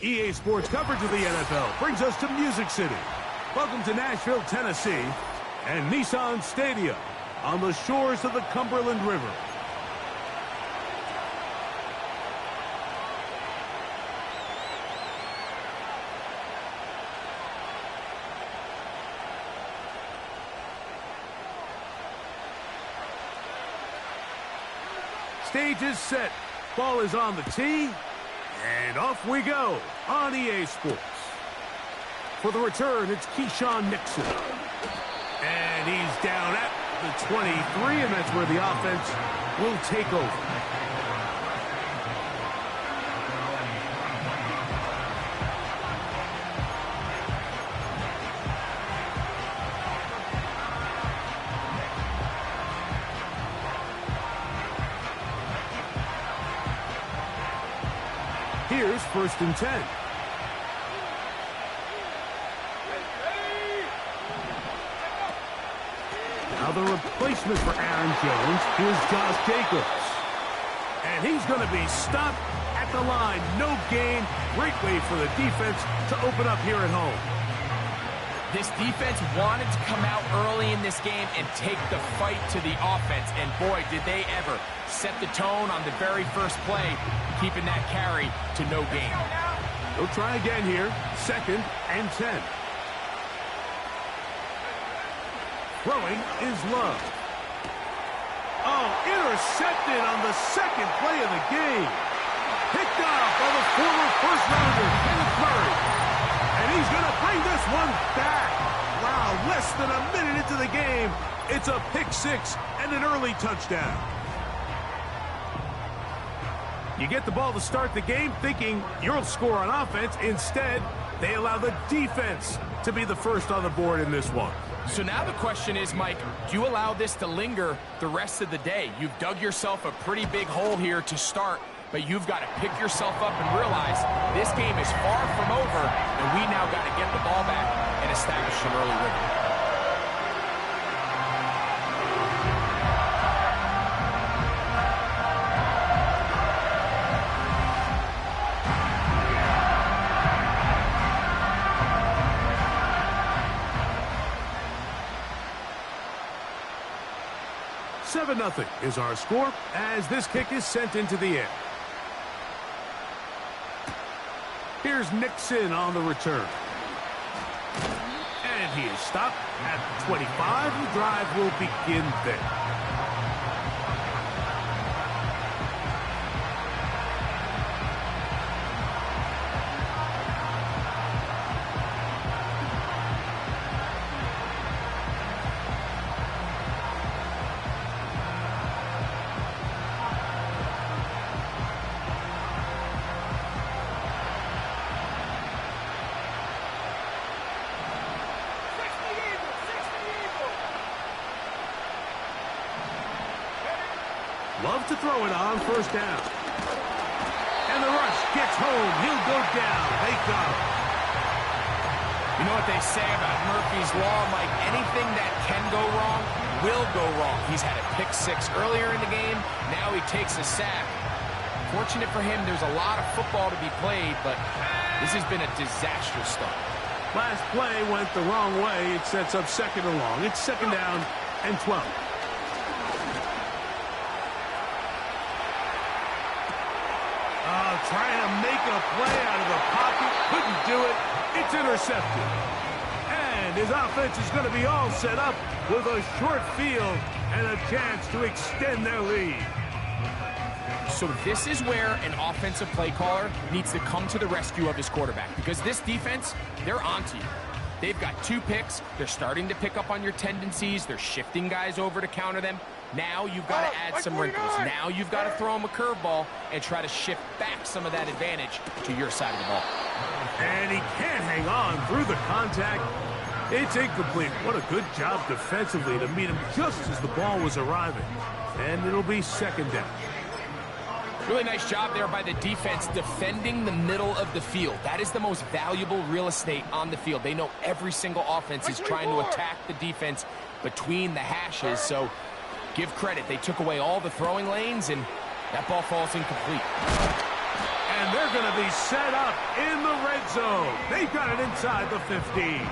EA Sports coverage of the NFL brings us to Music City. Welcome to Nashville, Tennessee, and Nissan Stadium on the shores of the Cumberland River. Stage is set. Ball is on the tee. And off we go on EA Sports. For the return, it's Keyshawn Nixon. And he's down at the 23, and that's where the offense will take over. Here's 1st and 10. Now the replacement for Aaron Jones is Josh Jacobs. And he's going to be stopped at the line. No gain. Great way for the defense to open up here at home. This defense wanted to come out early in this game and take the fight to the offense. And boy, did they ever set the tone on the very first play, keeping that carry to no gain. They'll try again here. 2nd and 10. Throwing is Love. Oh, intercepted on the 2nd play of the game. Picked off by the former first-rounder, Kenneth Murray. And he's going to bring this one back. Wow, less than a minute into the game. It's a pick-6 and an early touchdown. You get the ball to start the game thinking you'll score on offense. Instead, they allow the defense to be the first on the board in this one. So now the question is, Mike, do you allow this to linger the rest of the day? You've dug yourself a pretty big hole here to start, but you've got to pick yourself up and realize this game is far from over, and we now got to get the ball back and establish an early rhythm. Nothing is our score as this kick is sent into the air. Here's Nixon on the return. And he is stopped at 25. The drive will begin there. Love to throw it on 1st down. And the rush gets home. He'll go down. They got him. You know what they say about Murphy's Law, Mike? Anything that can go wrong will go wrong. He's had a pick-6 earlier in the game. Now he takes a sack. Fortunate for him, there's a lot of football to be played, but this has been a disastrous start. Last play went the wrong way. It sets up 2nd and long. It's 2nd down and 12. Trying to make a play out of the pocket. Couldn't do it. It's intercepted. And his offense is going to be all set up with a short field and a chance to extend their lead. So this is where an offensive play caller needs to come to the rescue of his quarterback, because this defense, they're onto you. They've got 2 picks. They're starting to pick up on your tendencies. They're shifting guys over to counter them. Now you've got to add some wrinkles. Now you've got to throw him a curveball and try to shift back some of that advantage to your side of the ball. And he can't hang on through the contact. It's incomplete. What a good job defensively to meet him just as the ball was arriving. And it'll be 2nd down. Really nice job there by the defense defending the middle of the field. That is the most valuable real estate on the field. They know every single offense is trying to attack the defense between the hashes, so give credit. They took away all the throwing lanes, and that ball falls incomplete. And they're going to be set up in the red zone. They've got it inside the 15.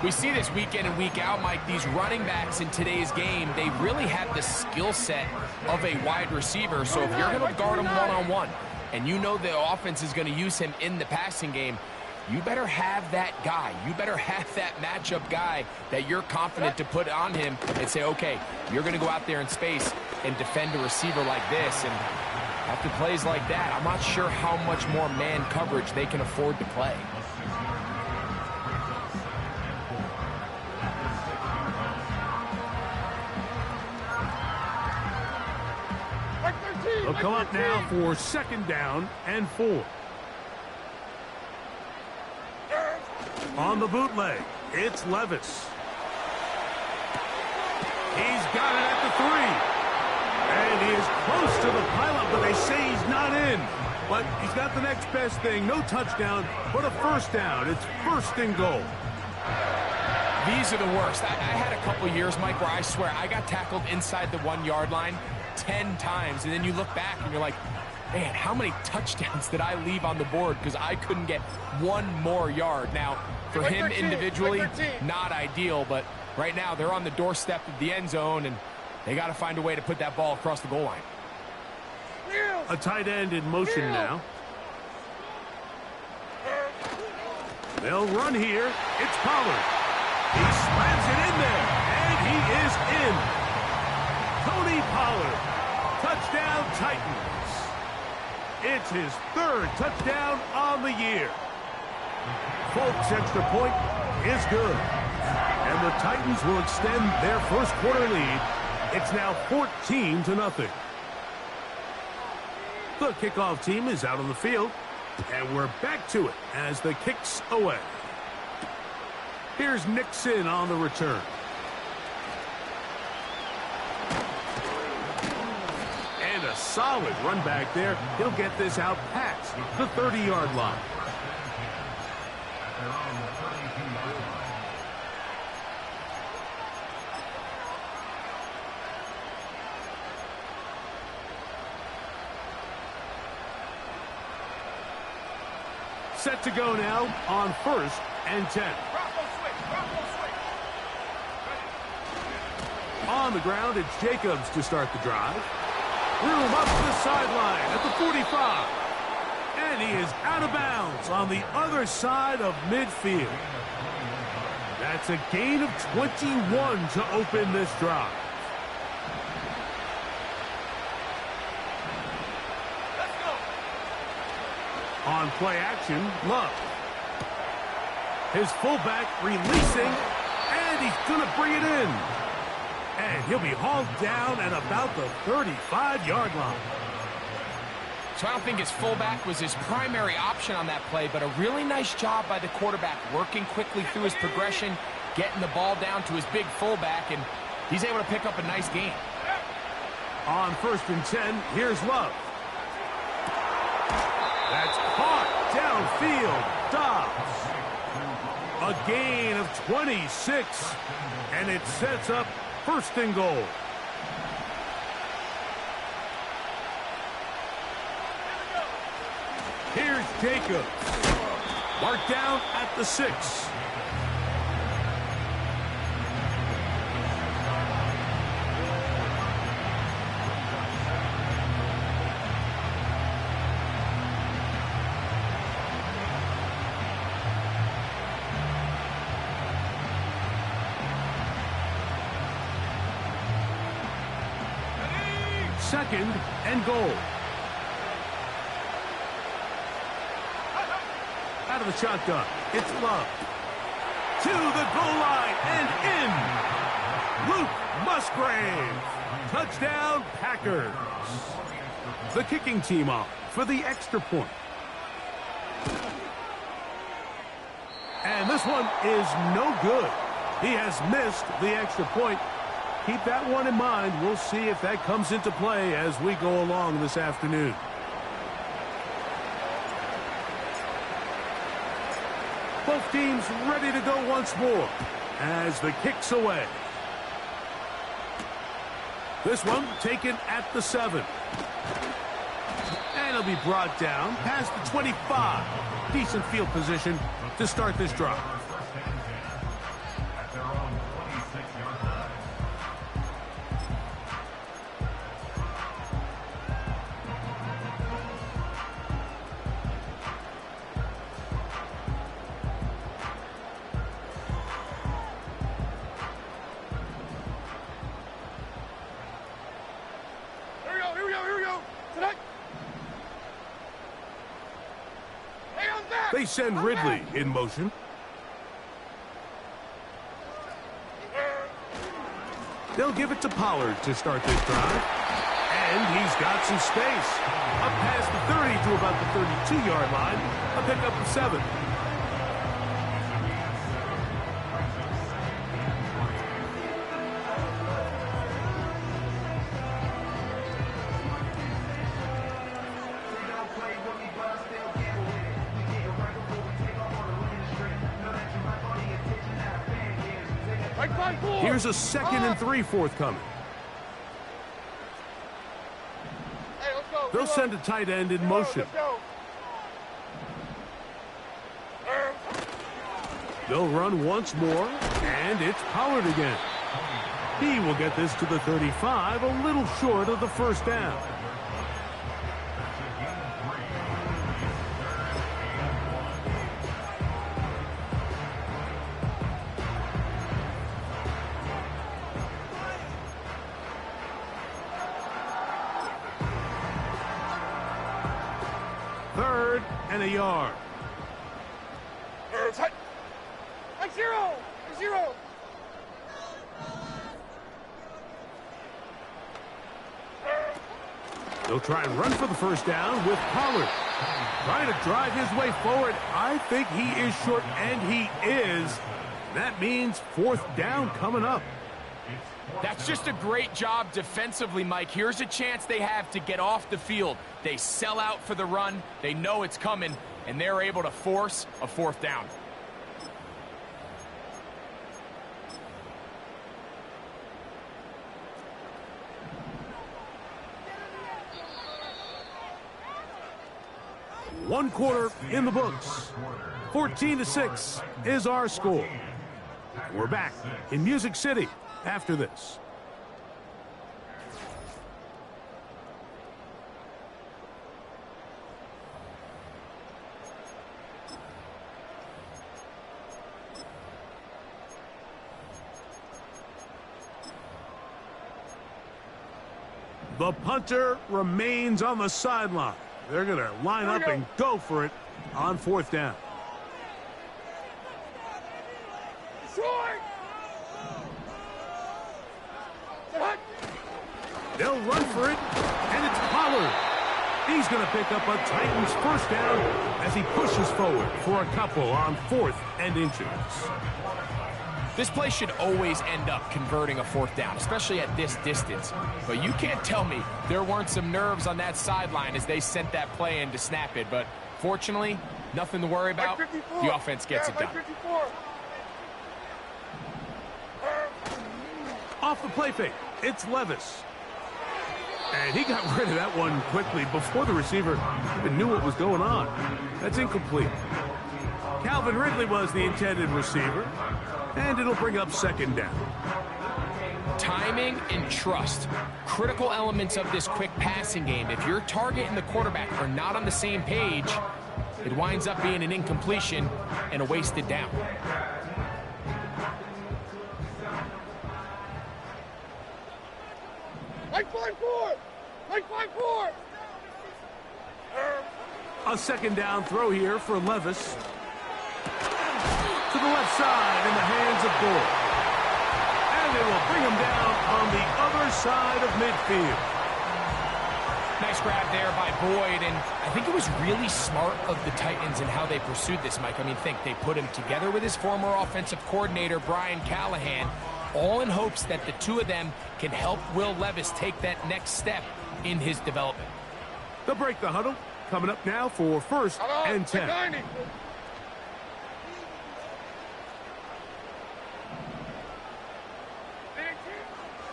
We see this week in and week out, Mike. These running backs in today's game, they really have the skill set of a wide receiver. So if you're going to guard him one-on-one, and you know the offense is going to use him in the passing game, you better have that guy. You better have that matchup guy that you're confident to put on him and say, okay, you're going to go out there in space and defend a receiver like this. And after plays like that, I'm not sure how much more man coverage they can afford to play. They'll come up now for 2nd down and 4. On the bootleg, it's Levis. He's got it at the 3. And he is close to the pileup, but they say he's not in. But he's got the next best thing. No touchdown, but a 1st down. It's 1st and goal. These are the worst. I had a couple years, Mike, where I swear I got tackled inside the 1-yard line 10 times. And then you look back and you're like, man, how many touchdowns did I leave on the board because I couldn't get one more yard? Now, for him individually, not ideal, but right now they're on the doorstep of the end zone, and they got to find a way to put that ball across the goal line. A tight end in motion now. They'll run here. It's Pollard. He slams it in there, and he is in. Tony Pollard. Touchdown, Titans. It's his 3rd touchdown on the year. Folks, extra point is good. And the Titans will extend their 1st quarter lead. It's now 14-0. The kickoff team is out on the field, and we're back to it as the kick's away. Here's Nixon on the return. And a solid run back there. He'll get this out past the 30-yard line. Set to go now on 1st and 10. On the ground, it's Jacobs to start the drive. Room up to the sideline at the 45. And he is out of bounds on the other side of midfield. That's a gain of 21 to open this drive. On play action, Love. His fullback releasing, and he's going to bring it in. And he'll be hauled down at about the 35-yard line. So I don't think his fullback was his primary option on that play, but a really nice job by the quarterback working quickly through his progression, getting the ball down to his big fullback, and he's able to pick up a nice gain. On 1st and 10, here's Love. That's caught downfield. Dobbs. A gain of 26, and it sets up 1st and goal. Here's Jacobs. Marked down at the 6. Second and goal. Out of the shotgun, it's Love. To the goal line and in. Luke Musgrave. Touchdown, Packers. The kicking team off for the extra point. And this one is no good. He has missed the extra point. Keep that one in mind. We'll see if that comes into play as we go along this afternoon. Both teams ready to go once more as the kick's away. This one taken at the 7. And he'll be brought down past the 25. Decent field position to start this drive. They send Ridley in motion. They'll give it to Pollard to start this drive. And he's got some space. Up past the 30 to about the 32-yard line. A pickup of 7. Here's a 2nd and 3 forthcoming. Hey, let's go. They'll send a tight end in motion. They'll run once more, and it's Pollard again. He will get this to the 35, a little short of the first down. Third and a yard. Zero. They'll try and run for the first down with Pollard. Trying to drive his way forward. I think he is short, and he is. That means 4th down coming up. That's just a great job defensively, Mike. Here's a chance they have to get off the field. They sell out for the run. They know it's coming, and they're able to force a 4th down. One quarter in the books. 14-6 is our score. We're back in Music City after this. The punter remains on the sideline. They're going to line up and go for it on 4th down. They'll run for it, and it's Pollard. He's going to pick up a Titans first down as he pushes forward for a couple on 4th and inches. This play should always end up converting a 4th down, especially at this distance. But you can't tell me there weren't some nerves on that sideline as they sent that play in to snap it. But fortunately, nothing to worry about. The offense gets it done. Off the play fake, it's Levis. And he got rid of that one quickly before the receiver even knew what was going on. That's incomplete. Calvin Ridley was the intended receiver. And it'll bring up 2nd down. Timing and trust, critical elements of this quick passing game. If your target and the quarterback are not on the same page, it winds up being an incompletion and a wasted down. Mike 5-4! Mike 5-4! A 2nd down throw here for Levis. To the left side in the hands of Gore. And they will bring him down on the other side of midfield. Nice grab there by Boyd, and I think it was really smart of the Titans in how they pursued this, Mike. I mean, think they put him together with his former offensive coordinator, Brian Callahan, all in hopes that the two of them can help Will Levis take that next step in his development. They'll break the huddle. Coming up now for 1st and 10.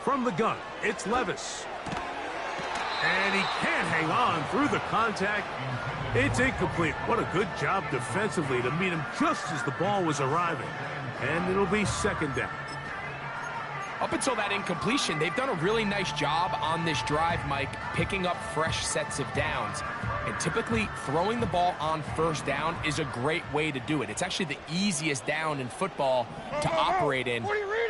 From the gun, it's Levis. And he can't hang on through the contact. It's incomplete. What a good job defensively to meet him just as the ball was arriving. And it'll be second down. Up until that incompletion, they've done a really nice job on this drive, Mike, picking up fresh sets of downs. And typically, throwing the ball on first down is a great way to do it. It's actually the easiest down in football to operate in.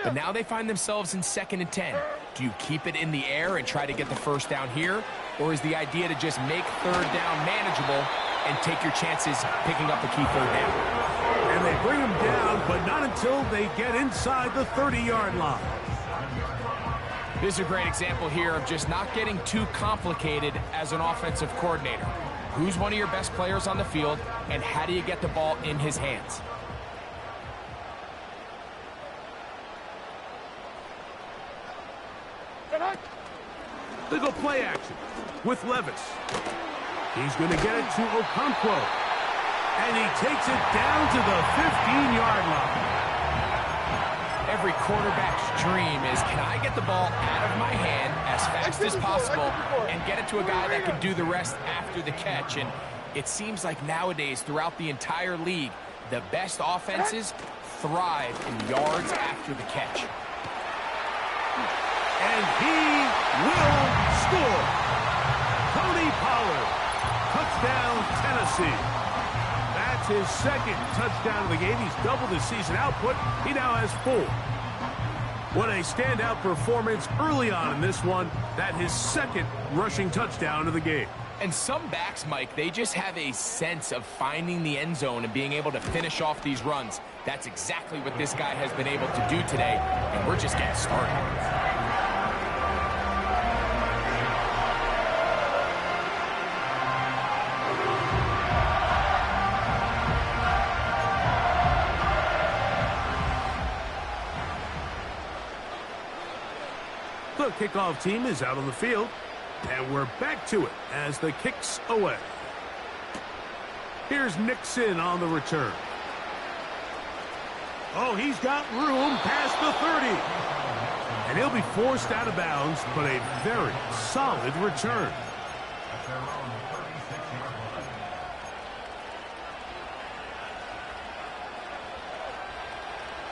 But now they find themselves in 2nd and 10. Do you keep it in the air and try to get the first down here? Or is the idea to just make third down manageable and take your chances picking up a key third down? And they bring him down, but not until they get inside the 30-yard line. This is a great example here of just not getting too complicated as an offensive coordinator. Who's one of your best players on the field, and how do you get the ball in his hands? They go play action with Levis. He's going to get it to Okonkwo. And he takes it down to the 15-yard line. Every quarterback's dream is, can I get the ball out of my hand as fast as possible and get it to a guy that can do the rest after the catch? And it seems like nowadays, throughout the entire league, the best offenses thrive in yards after the catch. And he will score. Tony Pollard, touchdown Tennessee. That's his second touchdown of the game. He's doubled his season output. He now has 4. What a standout performance early on in this one. That his second rushing touchdown of the game. And some backs, Mike, they just have a sense of finding the end zone and being able to finish off these runs. That's exactly what this guy has been able to do today, and we're just getting started. The kickoff team is out on the field, and we're back to it as the kick's away. Here's Nixon on the return. Oh, he's got room past the 30. And he'll be forced out of bounds, but a very solid return.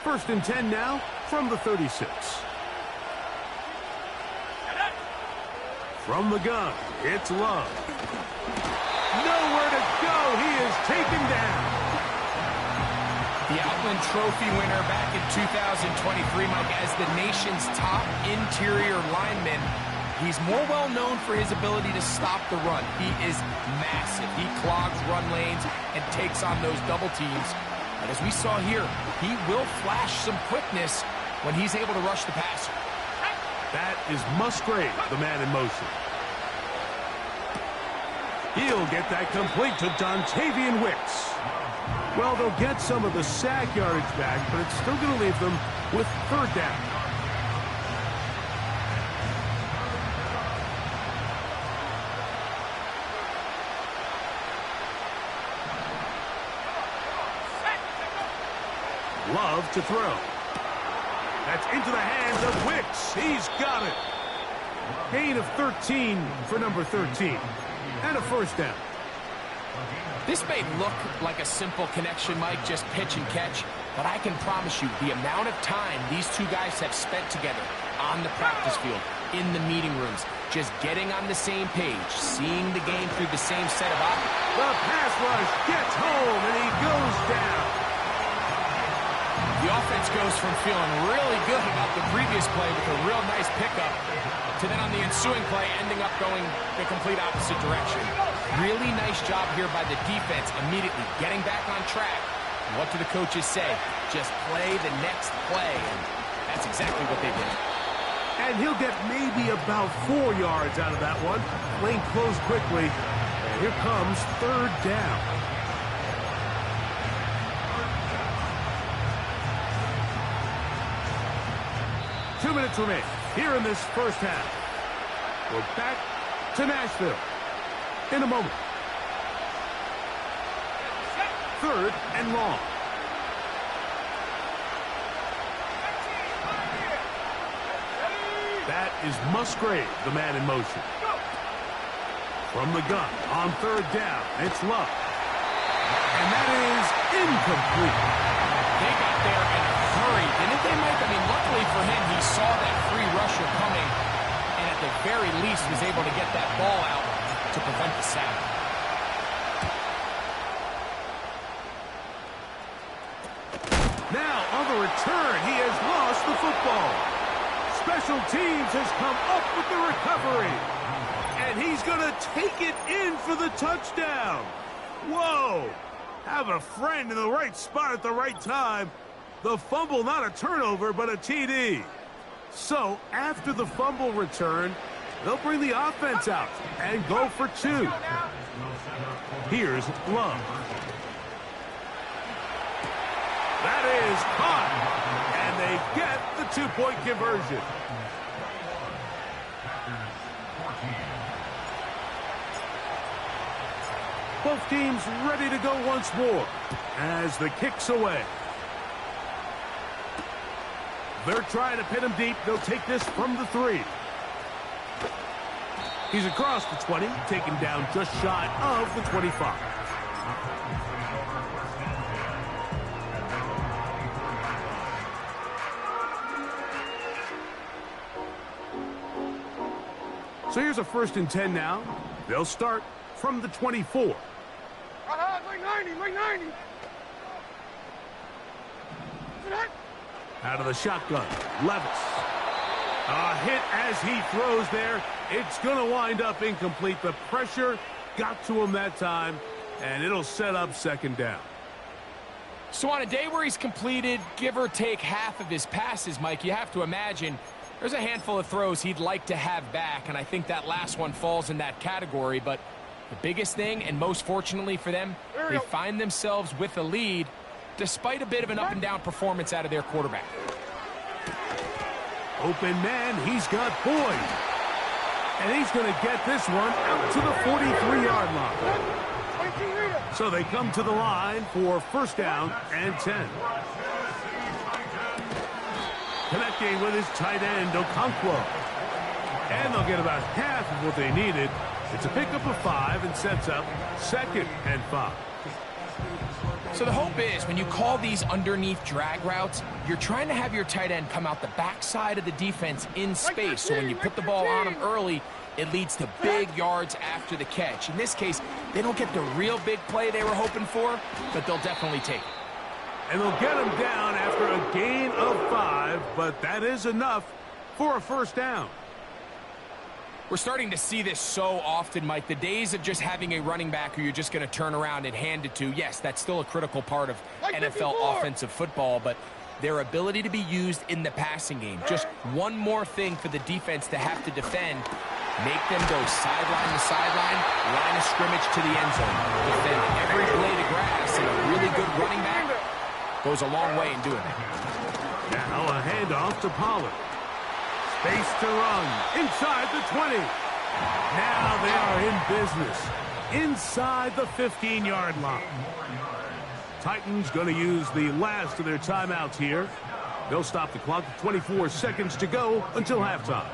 First and 10 now from the 36. From the gun, it's Love. Nowhere to go. He is taken down. The Outland Trophy winner back in 2023, Mike, as the nation's top interior lineman. He's more well known for his ability to stop the run. He is massive. He clogs run lanes and takes on those double teams. But as we saw here, he will flash some quickness when he's able to rush the passer. That is Musgrave, the man in motion. He'll get that complete to Dontavian Wicks. Well, they'll get some of the sack yardage back, but it's still going to leave them with third down. Love to throw. That's into the hands of Wicks. He's got it. Gain of 13 for number 13. And a first down. This may look like a simple connection, Mike, just pitch and catch, but I can promise you the amount of time these two guys have spent together on the practice field, in the meeting rooms, just getting on the same page, seeing the game through the same set of eyes. The pass rush gets home, and he goes down. The offense goes from feeling really good about the previous play with a real nice pickup to then on the ensuing play ending up going the complete opposite direction. Really nice job here by the defense immediately getting back on track. And what do the coaches say? Just play the next play, and that's exactly what they did. And he'll get maybe about 4 yards out of that one. Lane closed quickly, and here comes third down. Two minutes remain here in this first half. We're back to Nashville in a moment. Third and long. That is Musgrave, the man in motion. From the gun on third down, it's Love. And that is incomplete. They got there in a hurry, didn't they, Mike? I mean, luckily for him, he saw that free rusher coming, and at the very least was able to get that ball out to prevent the sack. Now, on the return, he has lost the football. Special teams has come up with the recovery. And he's going to take it in for the touchdown. Whoa! Have a friend in the right spot at the right time. The fumble, not a turnover, but a TD. So, after the fumble return, they'll bring the offense out and go for two. Here's Love. That is caught. And they get the two-point conversion. Both teams ready to go once more as the kick's away. They're trying to pin him deep. They'll take this from the 3. He's across the 20, taken down just shy of the 25. So here's a 1st and 10 now. They'll start from the 24. Like 90. Out of the shotgun, Levis. A hit as he throws there. It's going to wind up incomplete. The pressure got to him that time, and it'll set up 2nd down. So on a day where he's completed, give or take half of his passes, Mike, you have to imagine there's a handful of throws he'd like to have back, and I think that last one falls in that category. But the biggest thing, and most fortunately for them, they find themselves with a lead despite a bit of an up-and-down performance out of their quarterback. Open man, he's got Boyd. And he's going to get this one out to the 43-yard line. So they come to the line for 1st down and 10. Connecting with his tight end, Okonkwo. And they'll get about half of what they needed. It's a pickup of 5 and sets up 2nd and 5. So the hope is when you call these underneath drag routes, you're trying to have your tight end come out the backside of the defense in space. So when you put the ball on him early, it leads to big yards after the catch. In this case, they don't get the real big play they were hoping for, but they'll definitely take it. And they'll get him down after a gain of 5, but that is enough for a 1st down. We're starting to see this so often, Mike. The days of just having a running back who you're just going to turn around and hand it to, yes, that's still a critical part of NFL offensive football, but their ability to be used in the passing game, just one more thing for the defense to have to defend, make them go sideline to sideline, line of scrimmage to the end zone. Defend every blade of grass, and a really good running back goes a long way in doing that. Now a handoff to Pollard. Space to run inside the 20. Now they are in business inside the 15-yard line. Titans going to use the last of their timeouts here. They'll stop the clock with 24 seconds to go until halftime.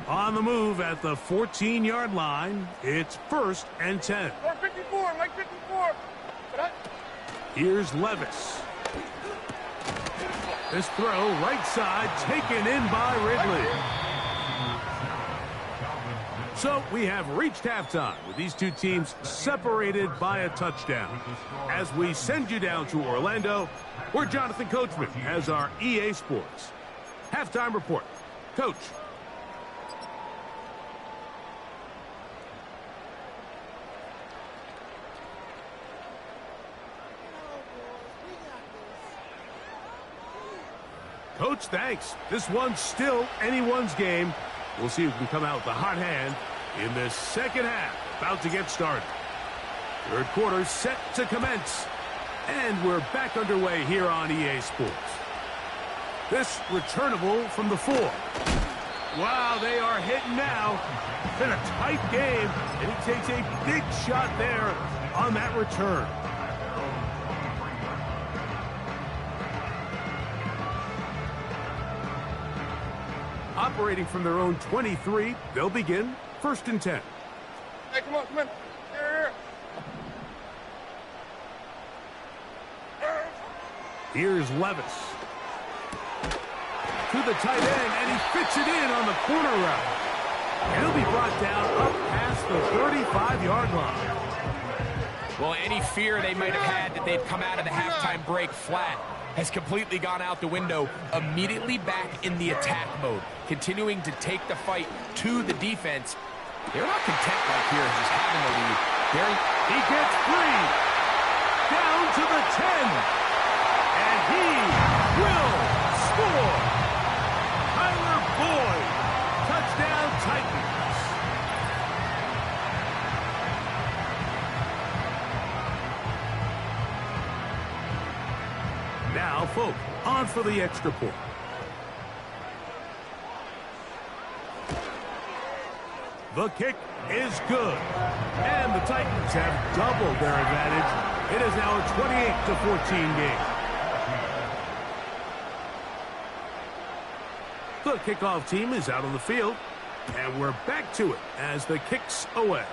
On the move at the 14-yard line, it's 1st and 10. 54, Mike 54. Here's Levis. This throw, right side, taken in by Ridley. So we have reached halftime with these two teams separated by a touchdown. As we send you down to Orlando, we're Jonathan Coachman as our EA Sports halftime report. Coach. Coach, thanks. This one's still anyone's game. We'll see who can come out with the hot hand in the 2nd half. About to get started. 3rd quarter set to commence. And we're back underway here on EA Sports. This returnable from the 4. Wow, they are hitting now. It's been a tight game, and he takes a big shot there on that return. Operating from their own 23, they'll begin 1st and 10. Hey, come on, come on. Here. Here's Levis. To the tight end, and he fits it in on the corner route. And he'll be brought down up past the 35-yard line. Well, any fear they might have had that they'd come out of the halftime break flat has completely gone out the window. Immediately back in the attack mode, continuing to take the fight to the defense. They're not content right here just having the lead. He gets free. Down to the 10. And he will score. Tyler Boyd. Touchdown Titans. Now, Folk, on for the extra point. The kick is good. And the Titans have doubled their advantage. It is now a 28-14 game. The kickoff team is out on the field. And we're back to it as the kick's away.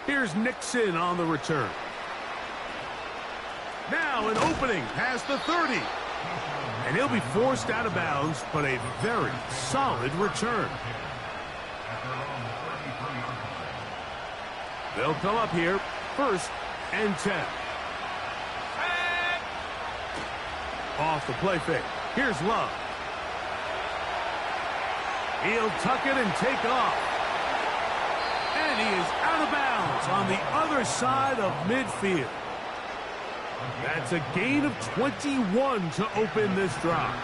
Here's Nixon on the return. Now an opening past the 30. And he'll be forced out of bounds, but a very solid return. They'll come up here, 1st and 10. Off the play fake. Here's Love. He'll tuck it and take off. And he is out of bounds on the other side of midfield. That's a gain of 21 to open this drive.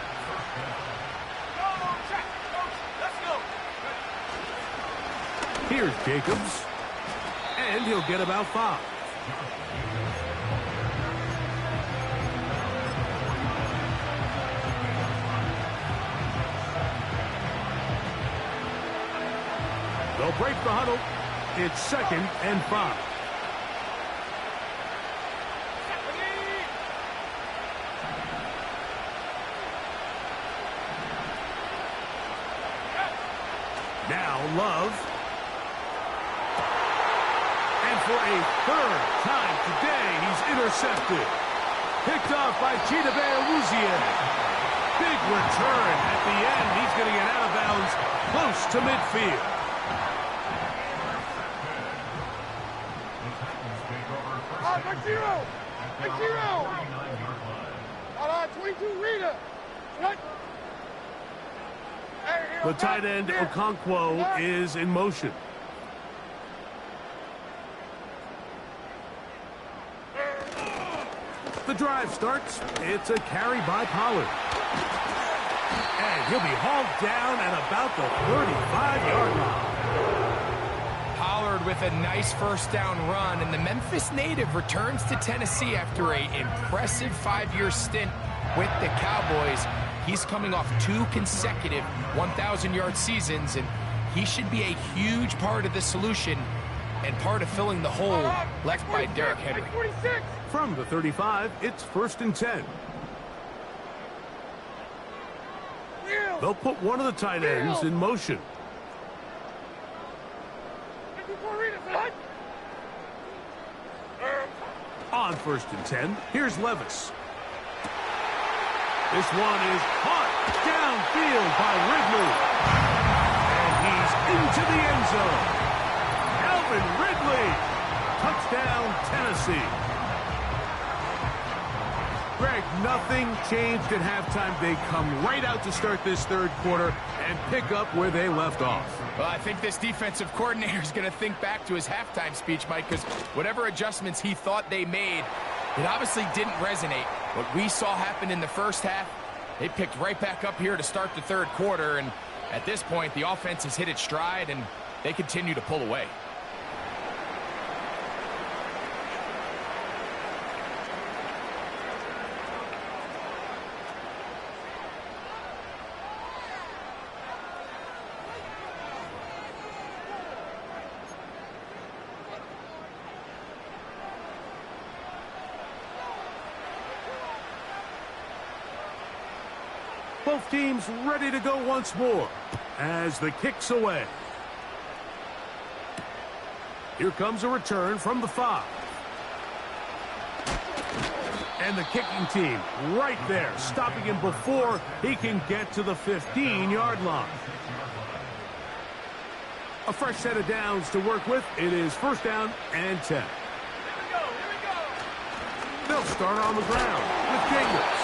Here's Jacobs. And he'll get about 5. They'll break the huddle. It's 2nd and 5. Now Love. And for a 3rd time today, he's intercepted. Picked off by Chidobe Awuzie. Big return at the end. He's going to get out of bounds close to midfield. Back zero. Back zero. 22, Rita. What? The tight end, Okonkwo, is in motion. The drive starts. It's a carry by Pollard. And he'll be hauled down at about the 35-yard line. Pollard with a nice 1st down run, and the Memphis native returns to Tennessee after an impressive 5-year stint with the Cowboys. He's coming off 2 consecutive 1,000-yard seasons, and he should be a huge part of the solution and part of filling the hole left by Derrick Henry. From the 35, it's 1st and 10. They'll put one of the tight ends in motion. On 1st and 10, here's Levis. This one is caught downfield by Ridley. And he's into the end zone. Alvin Ridley. Touchdown, Tennessee. Greg, nothing changed at halftime. They come right out to start this 3rd quarter and pick up where they left off. Well, I think this defensive coordinator is going to think back to his halftime speech, Mike, because whatever adjustments he thought they made, it obviously didn't resonate. What we saw happen in the 1st half, they picked right back up here to start the 3rd quarter, and at this point, the offense has hit its stride, and they continue to pull away. Both teams ready to go once more as the kick's away. Here comes a return from the 5. And the kicking team right there, stopping him before he can get to the 15-yard line. A fresh set of downs to work with. It is first down and 10. They'll start on the ground with Jacobs.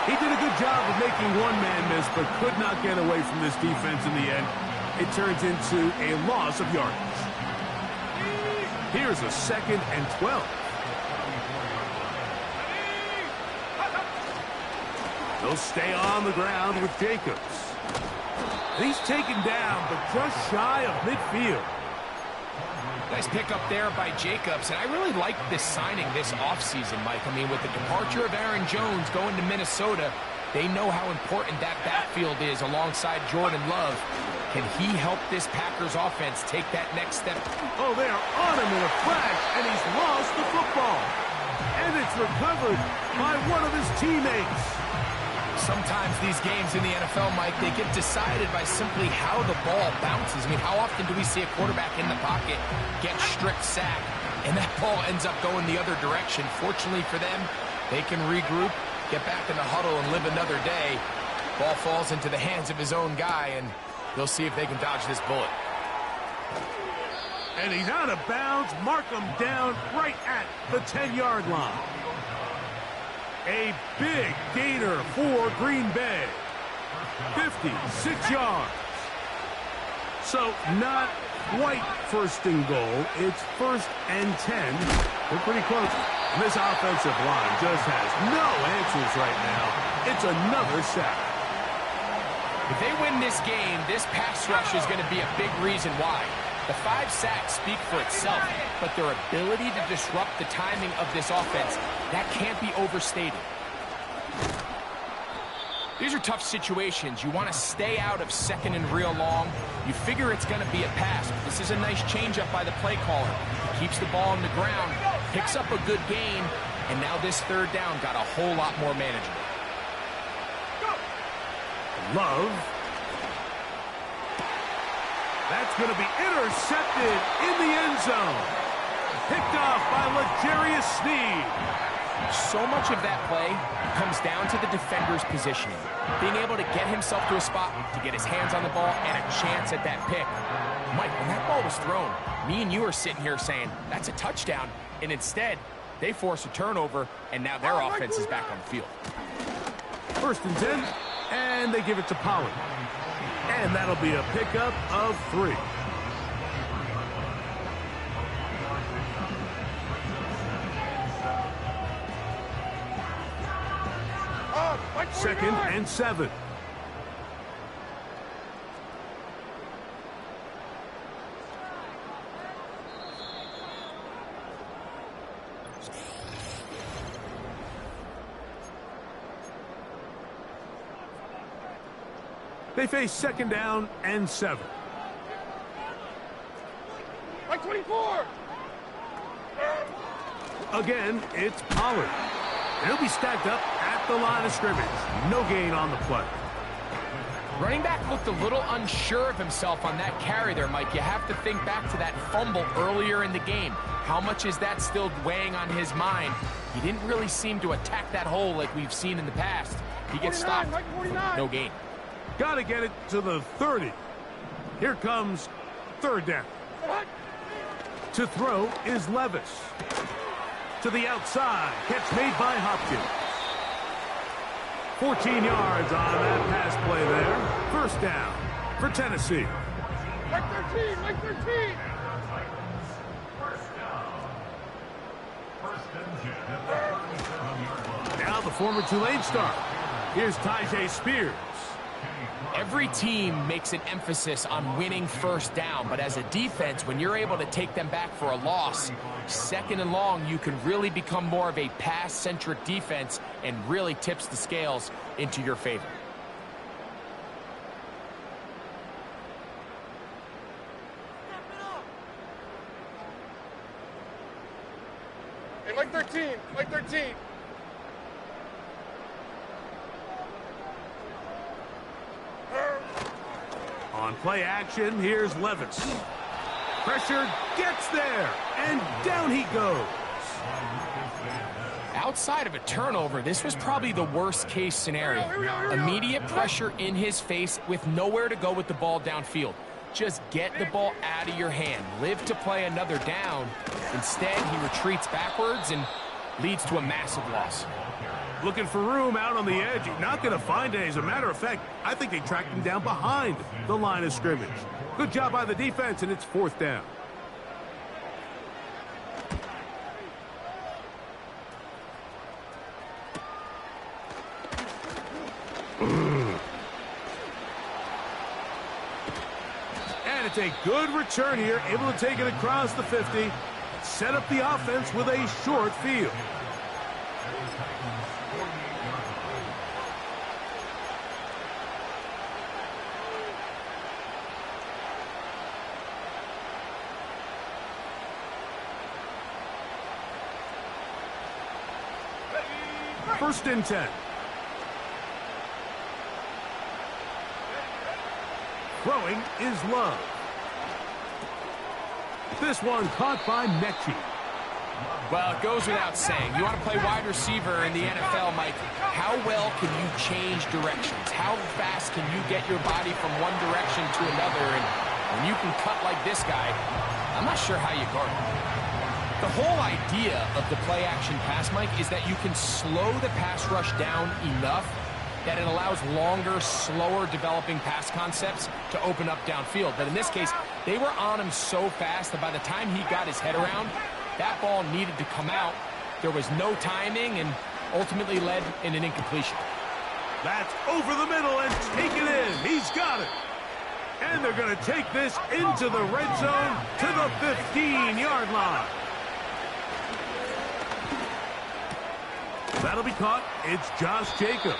He did a good job of making one man miss, but could not get away from this defense in the end. It turns into a loss of yardage. Here's a 2nd and 12. They'll stay on the ground with Jacobs. He's taken down, but just shy of midfield. Nice pick up there by Jacobs, and I really like this signing this offseason, Mike. I mean, with the departure of Aaron Jones going to Minnesota, they know how important that backfield is alongside Jordan Love. Can he help this Packers offense take that next step? Oh, they are on him in a flash, and he's lost the football. And it's recovered by one of his teammates. Sometimes these games in the NFL, Mike, they get decided by simply how the ball bounces. I mean, how often do we see a quarterback in the pocket get stripped sack, and that ball ends up going the other direction? Fortunately for them, they can regroup, get back in the huddle, and live another day. Ball falls into the hands of his own guy, and they'll see if they can dodge this bullet. And he's out of bounds. Mark him down right at the 10-yard line. A big gainer for Green Bay. 56 yards. So not quite first and goal. It's first and 10. We're pretty close. This offensive line just has no answers right now. It's another sack. If they win this game, this pass rush is going to be a big reason why. The 5 sacks speak for itself, but their ability to disrupt the timing of this offense, that can't be overstated. These are tough situations. You want to stay out of 2nd and real long. You figure it's going to be a pass. But this is a nice changeup by the play caller. He keeps the ball on the ground, picks up a good gain, and now this 3rd down got a whole lot more manageable. Love. That's going to be intercepted in the end zone. Picked off by L'Jarius Sneed. So much of that play comes down to the defender's positioning. Being able to get himself to a spot, to get his hands on the ball, and a chance at that pick. Mike, when that ball was thrown, me and you are sitting here saying, that's a touchdown. And instead, they force a turnover, and now their offense is back on the field. First and 10, and they give it to Pollard. And that'll be a pickup of 3. Second and 7. They face 2nd down and 7. Like 24. Again, it's Pollard. He'll be stacked up at the line of scrimmage. No gain on the play. Running back looked a little unsure of himself on that carry there, Mike. You have to think back to that fumble earlier in the game. How much is that still weighing on his mind? He didn't really seem to attack that hole like we've seen in the past. He gets stopped. No gain. Got to get it to the 30. Here comes 3rd down. To throw is Levis. To the outside. Catch made by Hopkins. 14 yards on that pass play there. First down for Tennessee. Like 13, like 13. Now the former Tulane star. Here's Tyjae Spears. Every team makes an emphasis on winning first down, but as a defense, when you're able to take them back for a loss, 2nd and long, you can really become more of a pass-centric defense and really tips the scales into your favor. Hey, like 13, like 13. On play action, here's Levis. Pressure gets there, and down he goes. Outside of a turnover, this was probably the worst case scenario. Immediate pressure in his face with nowhere to go with the ball downfield. Just get the ball out of your hand. Live to play another down. Instead, he retreats backwards and leads to a massive loss. Looking for room out on the edge. Not going to find it. As a matter of fact, I think they tracked him down behind the line of scrimmage. Good job by the defense, and it's 4th down. And it's a good return here, able to take it across the 50, set up the offense with a short field. First and 10. Throwing is Love. This one caught by Mechie. Well, it goes without saying. You want to play wide receiver in the NFL, Mike. How well can you change directions? How fast can you get your body from one direction to another? And when you can cut like this guy, I'm not sure how you guard him. The whole idea of the play-action pass, Mike, is that you can slow the pass rush down enough that it allows longer, slower developing pass concepts to open up downfield. But in this case, they were on him so fast that by the time he got his head around, that ball needed to come out. There was no timing and ultimately led in an incompletion. That's over the middle and take it in. He's got it. And they're going to take this into the red zone to the 15-yard line. That'll be caught. It's Josh Jacobs.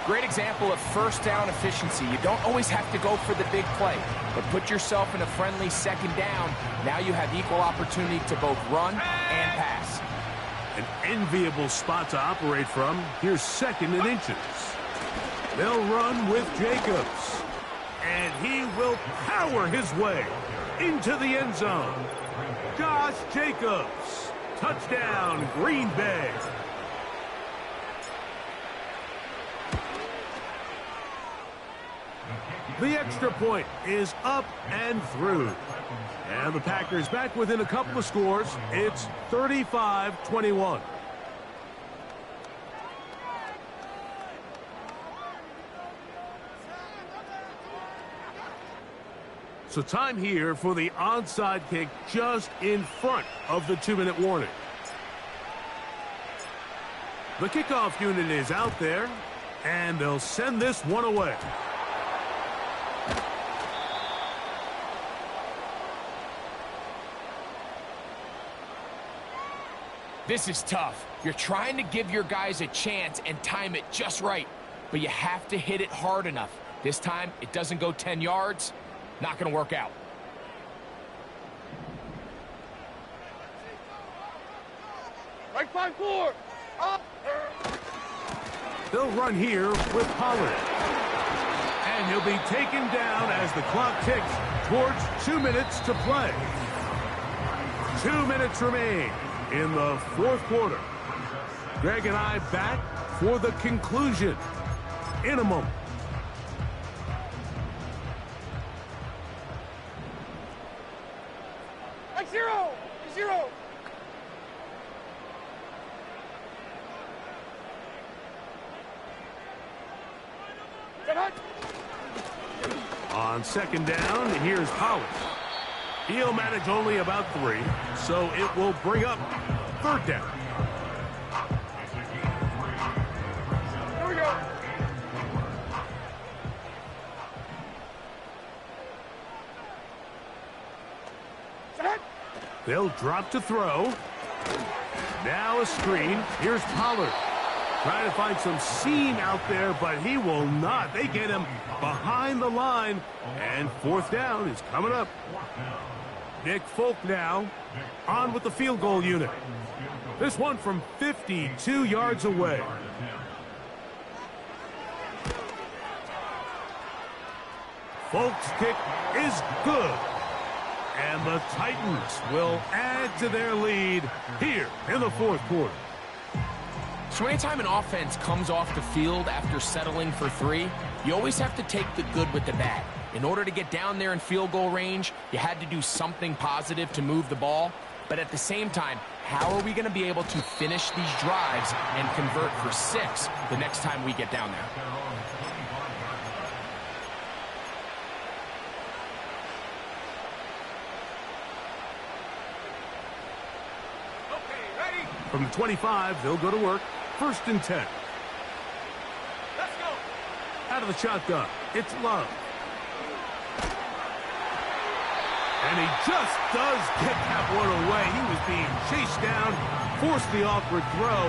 Great example of first down efficiency. You don't always have to go for the big play, but put yourself in a friendly second down. Now you have equal opportunity to both run and pass. An enviable spot to operate from. Here's 2nd and inches. They'll run with Jacobs. And he will power his way into the end zone. Josh Jacobs. Touchdown, Green Bay. The extra point is up and through. And the Packers back within a couple of scores. It's 35-21. So time here for the onside kick just in front of the 2-minute warning. The kickoff unit is out there, and they'll send this one away. This is tough. You're trying to give your guys a chance and time it just right, but you have to hit it hard enough. This time, it doesn't go 10 yards. Not going to work out. Right 5-4. Up. They'll run here with Pollard. And he'll be taken down as the clock ticks towards 2 minutes to play. 2 minutes remain in the 4th quarter. Greg and I back for the conclusion in a moment. Like 0. 0. On 2nd down, here's Pollard. He'll manage only about 3, so it will bring up 3rd down. Here we go. Set. They'll drop to throw. Now a screen. Here's Pollard. Trying to find some seam out there, but he will not. They get him behind the line, and 4th down is coming up. Nick Folk now on with the field goal unit. This one from 52 yards away. Folk's kick is good. And the Titans will add to their lead here in the fourth quarter. So anytime an offense comes off the field after settling for three, you always have to take the good with the bad. In order to get down there in field goal range, you had to do something positive to move the ball. But at the same time, how are we going to be able to finish these drives and convert for 6 the next time we get down there? From the 25, they'll go to work. 1st and 10. Let's go. Out of the shotgun, it's Love. And he just does get that one away. He was being chased down, forced the awkward throw.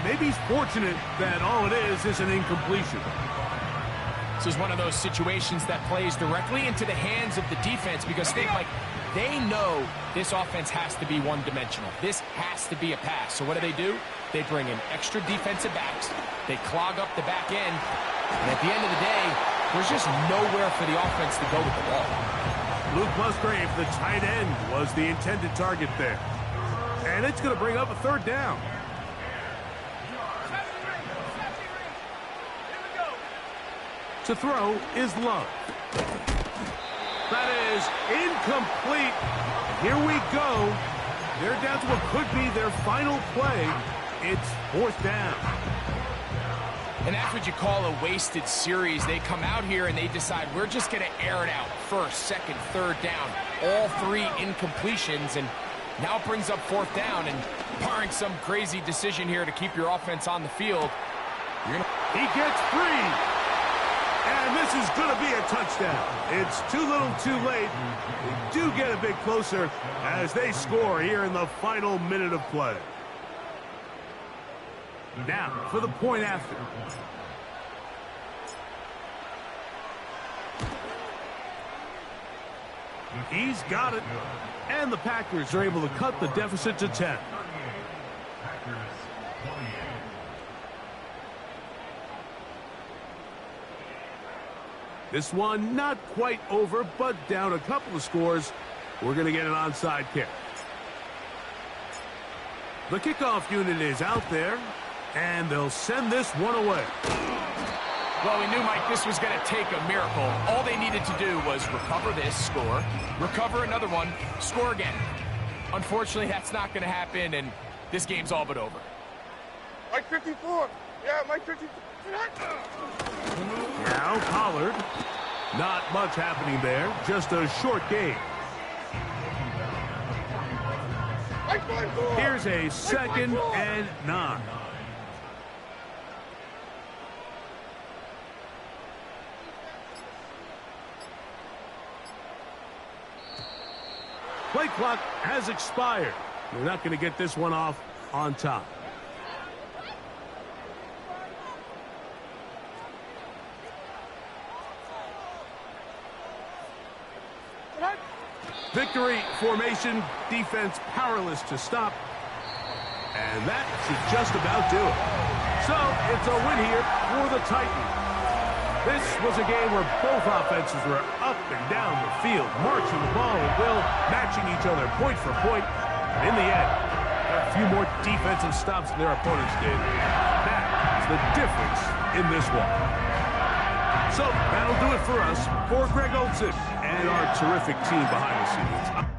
Maybe he's fortunate that all it is an incompletion. This is one of those situations that plays directly into the hands of the defense because they know this offense has to be one-dimensional. This has to be a pass. So what do? They bring in extra defensive backs. They clog up the back end. And at the end of the day, there's just nowhere for the offense to go with the ball. Luke Musgrave, the tight end, was the intended target there. And it's going to bring up a 3rd down. To throw is Love. That is incomplete. Here we go. They're down to what could be their final play. It's 4th down. And that's what you call a wasted series. They come out here and they decide we're just going to air it out. 1st, 2nd, 3rd down. All 3 incompletions. And now it brings up 4th down. And barring some crazy decision here to keep your offense on the field, he gets free. And this is going to be a touchdown. It's too little too late. They do get a bit closer as they score here in the final minute of play. Now for the point after. He's got it. And the Packers are able to cut the deficit to 10. This one not quite over, but down a couple of scores. We're going to get an onside kick. The kickoff unit is out there, and they'll send this one away. Well, we knew, Mike, this was going to take a miracle. All they needed to do was recover this, score, recover another one, score again. Unfortunately, that's not going to happen, and this game's all but over. Mike 54. Yeah, Mike 54. Now Pollard. Not much happening there. Just a short game. Here's a 2nd and 9. Play clock has expired. We're not going to get this one off on top. Victory formation, defense powerless to stop. And that should just about do it. So it's a win here for the Titans. This was a game where both offenses were up and down the field, marching the ball at will, matching each other point for point. And in the end, a few more defensive stops than their opponents did. That is the difference in this one. So that'll do it for us. For Greg Olson and our terrific team behind the scenes.